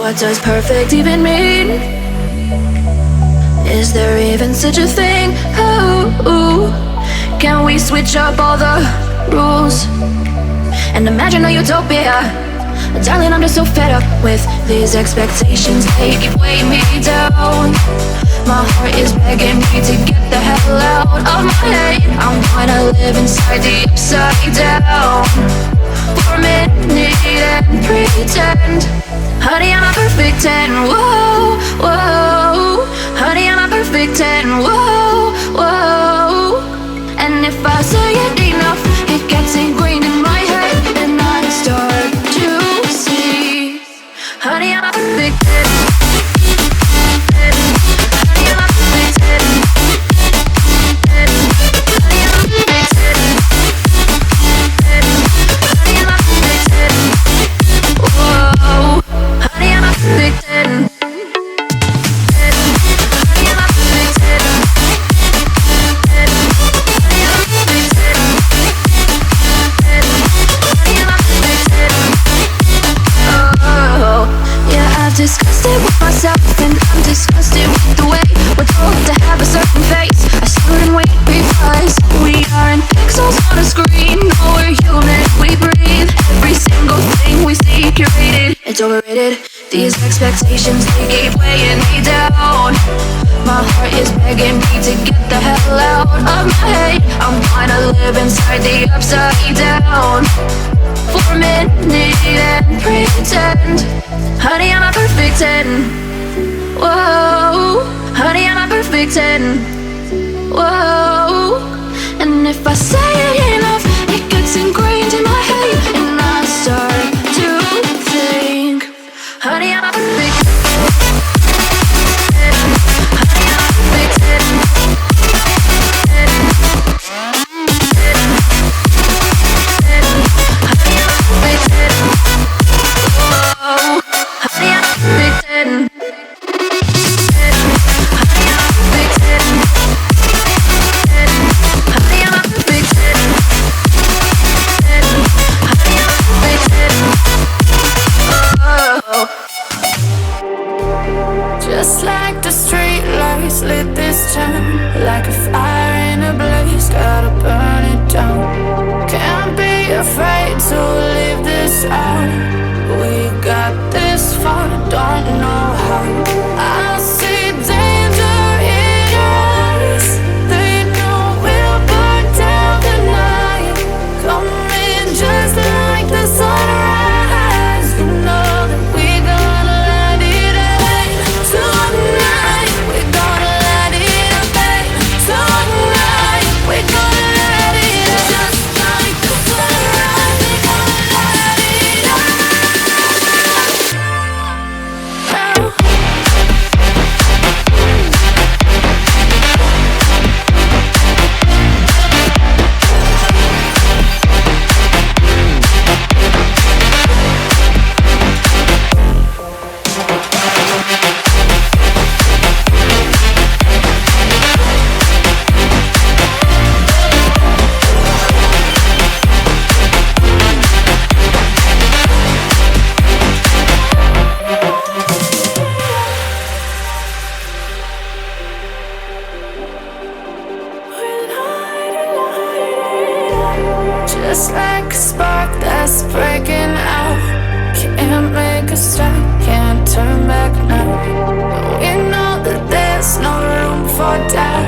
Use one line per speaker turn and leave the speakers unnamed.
What does perfect even mean? Is there even such a thing? Oh, can we switch up all the rules and imagine a utopia? Darling, I'm just so fed up with these expectations. They keep weighing me down. My heart is begging me to get the hell out of my head. I'm gonna live inside the upside down for a minute and pretend. Honey, I'm a perfect 10. Whoa, whoa. Honey, I'm a perfect 10. Whoa, whoa. And if I say it enough, it gets ingrained in my head, and I start to see. Honey, I'm a perfect 10. Honey, I'm a perfect 10. Honey, I'm a perfect 10. Honey, I'm a perfect 10. Whoa. Honey, I'm a perfect 10. Honey, I'm a perfect 10. Disgusted with myself, and I'm disgusted with the way we're told to have a certain face. I stood and wait because we aren't pixels on a screen. No, we're human, we breathe. Every single thing we see curated, it's overrated. These expectations, they keep weighing me down. My heart is begging me to get the hell out of my head. I'm gonna live inside the upside down for a minute and pretend. Honey, I'm a perfect 10. Whoa. Honey, I'm a perfect 10. Whoa. And if I say it enough, it gets ingrained in my head, and I start to think. Honey, I'm a perfect 10. Honey, I'm a perfect 10. Honey, I'm a perfect 10. Whoa. Honey, I'm a perfect 10. Honey, I'm a perfect 10. Honey, I'm a perfect 10. Honey, I'm a perfect 10. Oh. Just like the street lights lit this town, like a fire in a blaze, gotta burn it down. Can't be afraid to leave this out. We got this far, don't know how. I see danger in your eyes. They know we'll burn down the night. Coming just like the sunrise. You know that we're gonna light it up tonight. We're gonna light it up tonight. We're gonna light it up just like the sunrise. We're gonna light it up. Just like a spark that's breaking out. Can't make a stop, can't turn back now. We know that there's no room for doubt.